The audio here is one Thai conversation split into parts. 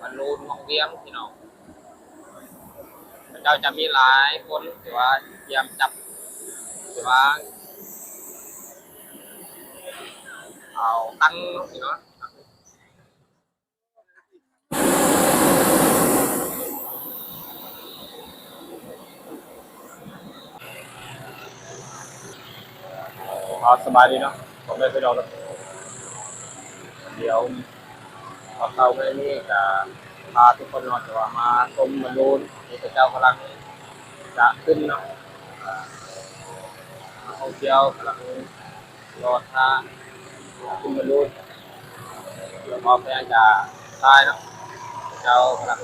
บรรลุมองเวียงพี่น้องเจ้าจะมีหลายคนถือว่าเตรียมจับถือว่าเอาตั้งพี่น้องเอาสบายดีเนาะผมได้ไปลองเดี๋ยวพอเข้าไปนี่จะพาทุกคนเนาะจะว่ามาชมบรรลุนี่พระเจ้ากำลังจะขึ้นเนาะท่องเที่ยวกำลังรอท่าขึ้นบรรลุเดี๋ยวพอพยายามจะตายเนาะเจ้ากำลัง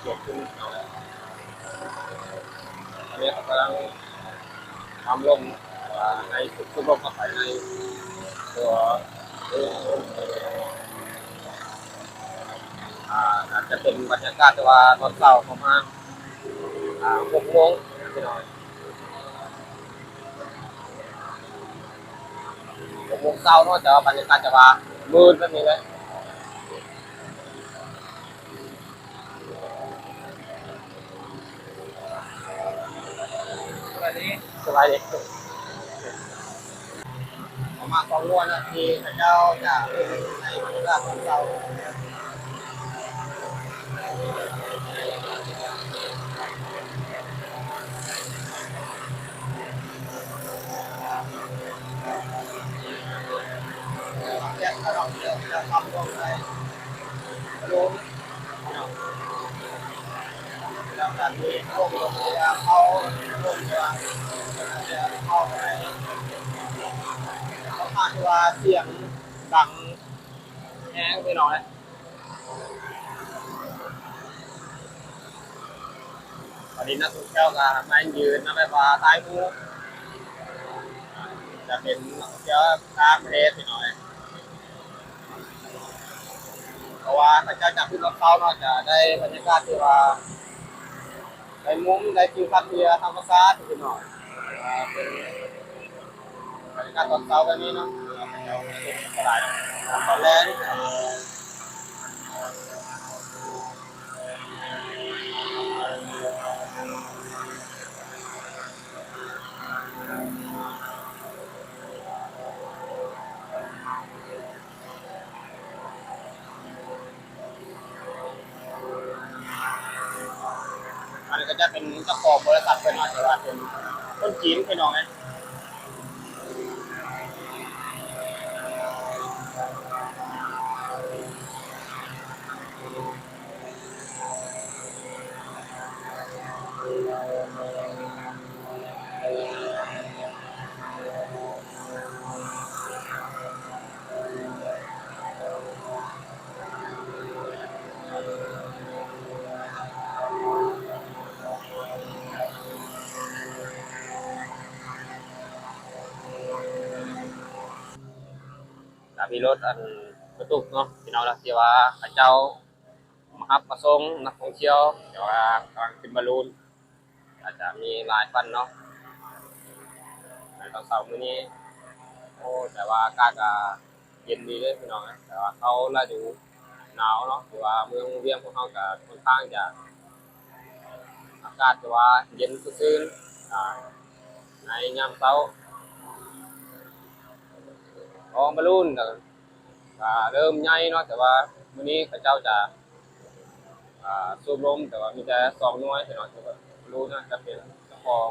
เกิดขึ้นเนาะตอนนี้เขากำลังทำลงในทุกๆลมเข้าไปในตัวอาจจะเป็นบรรยากาศแต่ว่าตอนเช้าประมาณ6 โมงพี่น้อย6 โมงเช้าเนาะแต่ว่าบรรยากาศจะว่ามืดแบบนี้เลยสบายดีสบายดีประมาณ2 วันนะที่พระเจ้าจะในบรรยากาศตอนเช้าแยกกระดองเดียวจะทำลงในโรงแล้วการที่ลงจะเข้าลงจะเข้าไปเขาคาดว่าเสียงดังแห้งไปหน่อยตอนนี้นักท่องเที่ยวก็มายืนนะแบบว่าใต้ภูจะเป็นนักท่องเที่ยวต่างประเทศไปหน่อยเพราะว่าพระเจ้าจากขึ้นรถเขาเนาะจะได้บรรยากาศที่ว่าได้มุ้งได้ทิวทัศน์ที่ธรรมชาติไปหน่อยเป็นบรรยากาศตอนเช้าแบบนี้เนาะพระเจ้าเป็นอะไรตอนแรกอันนี้ก็จะเป็นเจ้าของบริษัทไปหน่อยแต่ว่าเป็นคนจีนไปหน่อยมีรถอันกระตุกเนาะพี่น้องเราที่ว่าพระเจ้ามารับมาส่งนักท่องเที่ยวเดี๋ยวว่ากำลังขึ้นบอลลูนอาจจะมีหลายคันเนาะในตอนเช้ามื้อนี้โอ้แต่ว่าอากาศก็เย็นดีเลยพี่น้องนะแต่ว่าเขาฤดูหนาวเนาะถือว่าเมืองเวียงของเขาก็ค่อนข้างจะอากาศจะว่าเย็นซื่นในยามเช้าของบอลลูนก็เริ่มใหญ่เนาะแต่ว่ามื้อนี้พระเจ้าจะสูบลมแต่ว่ามีแต่2 หน่วยพี่น้องที่ว่ารู้นะจะเป็นเจ้าของ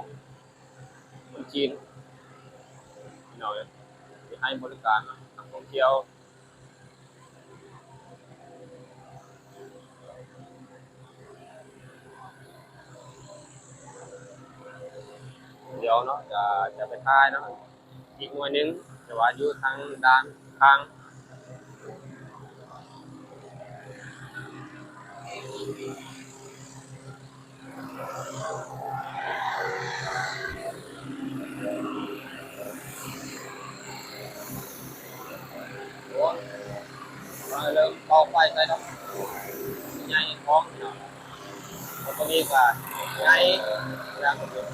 คนจีนพี่น้องที่ให้บริการนักท่องเที่ยวเดี๋ยวเนาะจะไปท้ายเนาะอีกหน่วยหนึงแต่ว่าอยู่ทางด้านข้างโอ้เริ่มต่อไฟไปเนาะใหญ่ท้องเนาะแล้วก็มีก็ใหญ่อย่างเดียว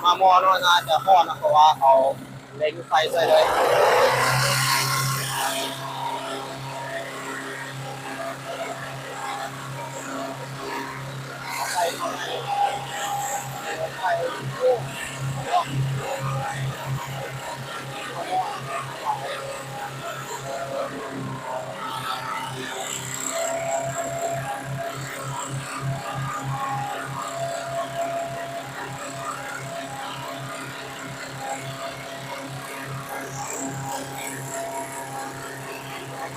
มามอเนาะน่าจะฮ้อนนะเพราะว่าเขา เล็งไฟใส่เลยไฟเข้าไปไฟพุ่ง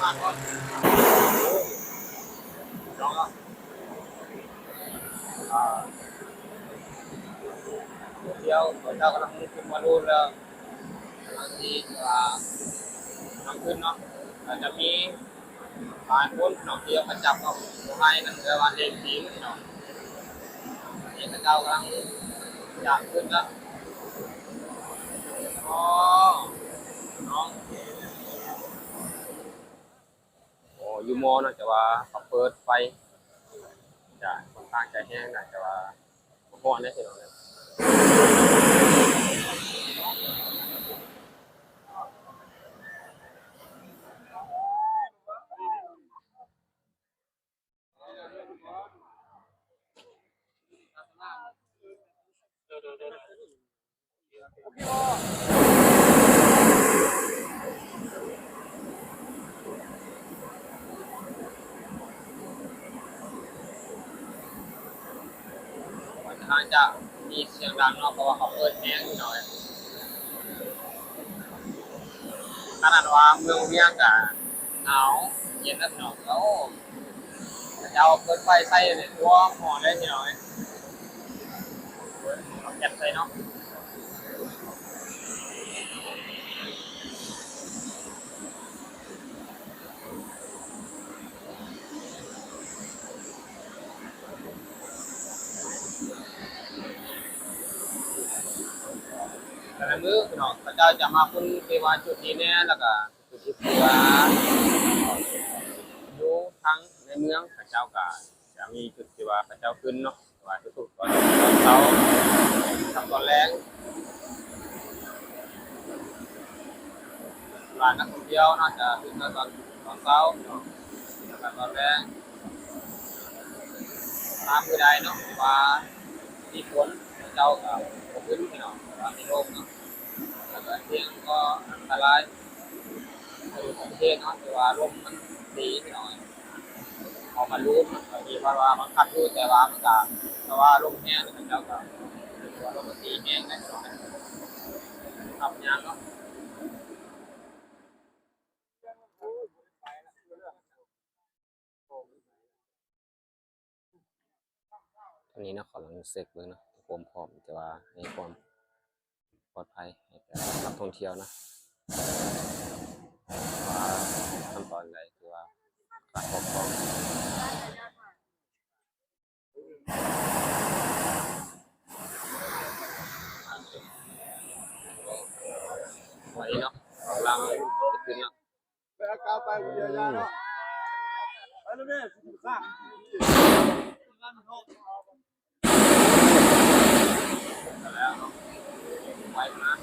มากก็ลองเดียวเรากำลังขึ้นมาดูแล้วบางทีน้ำขึ้นเนาะอาจจะมีบานพ้นเนาะเดียวมาจับเอาให้นั่นเรียกว่าเล็งผีเนาะนี่พระเจ้ากำลังอยากขึ้นแล้วอ๋อน้องโอ้ยูโมนะแต่ว่าเขาเปิดไฟจะค่อนข้างจะแห้งนะแต่ว่าพอได้สิเนาะค่อนข้างจะมีเสียงดังเนาะเพราะว่าเขาเปิดแห้งหน่อยขนาดว่าเมืองเวียงกับหนาวเย็นแล้วเนาะแล้วจะเอาเปิดไฟใส่ในตัวหอได้หน่อยเอาแก๊สใส่เนาะแต่ละมื้อเนาะพระเจ้าจะมาคุณเทวาจุดนี้เนี่ยแล้วก็จุดที่เทวาอยู่ทั้งในเมืองพระเจ้าก็จะมีจุดที่ว่าพระเจ้าขึ้นเนาะว่าทุกๆตอนเช้ากับตอนแรงร้านนักท่องเที่ยวเนาะจะขึ้นตอนเช้าเนาะแล้วก็ตอนแรงตามมือใดเนาะว่าที่ฝนพระเจ้าก็ขึ้นเนาะว่ามีลมเนาะแล้วก็เที่ยงก็อันตรายในประเทศเนาะแต่ว่าลมมันดีหน่อยพอมารู้มันมีภาวะมันคัดรู้แต่ว่ามันก็แต่ว่าลมแห้งพระเจ้าก็ว่าลมมันดีแห้งได้หน่อยทำงานเนาะตอนนี้นะขอลองเซ็กเบิ่งนะความพร้อมแต่ว่าให้ความปลอดภัยให้แก่นักท่องเที่ยวนะว่าขั้นตอนใดคือว่าการปกครองวันนี้เนาะกำลังจะขึ้นแล้วไปเอากาวไปเดียวยาเนาะไปแล้วแม่สิข้างแล้วไปนะ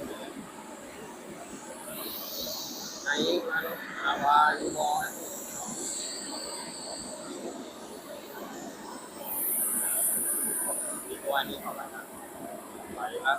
ไหนมาเนาะว่าอยู่บ่มีตัวนี้เข้าไปนะไปแล้ว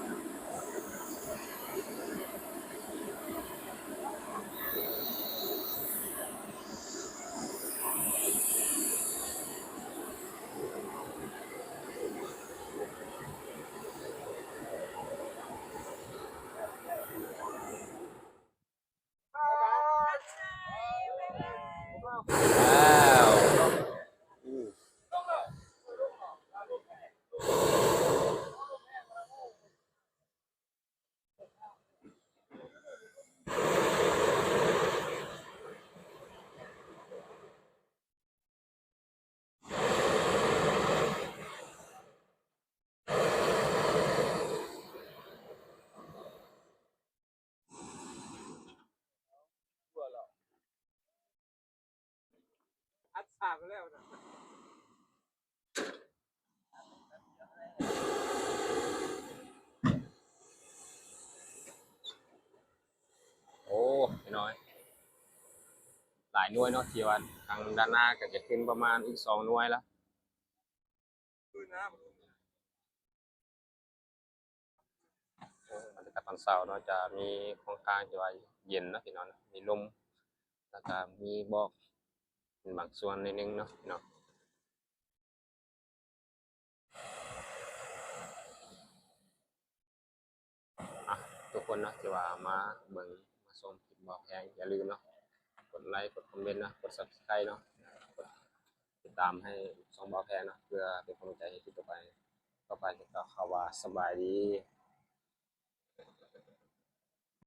อัดฉากแล้วนะ น้อยหลายหน่วยเนาะที่ว่าทางด้านหน้าก็จะขึ้นประมาณอีก2หน่วยละ คืนนะ บรรยากาศตอนเช้าเนาะจะมีค่อนข้างจะว่าเย็นเนาะพี่น้องเนาะมีลมแล้วก็มีหมอกเป็นบางส่วนนิดนึงเนาะพี่น้องอ่ะทุกคนเนาะที่ว่ามาเบิ่งมาชมคลิปบ่าวแพงอย่าลืมเนาะกดไลค์กดคอมเมนต์นะกด Subscribe เนาะกดติดตามให้ช่องบ่าวแพงเนาะเพื่อเป็นกำลังใจให้คลิปต่อไปจะกล่าวคำว่าสบายดี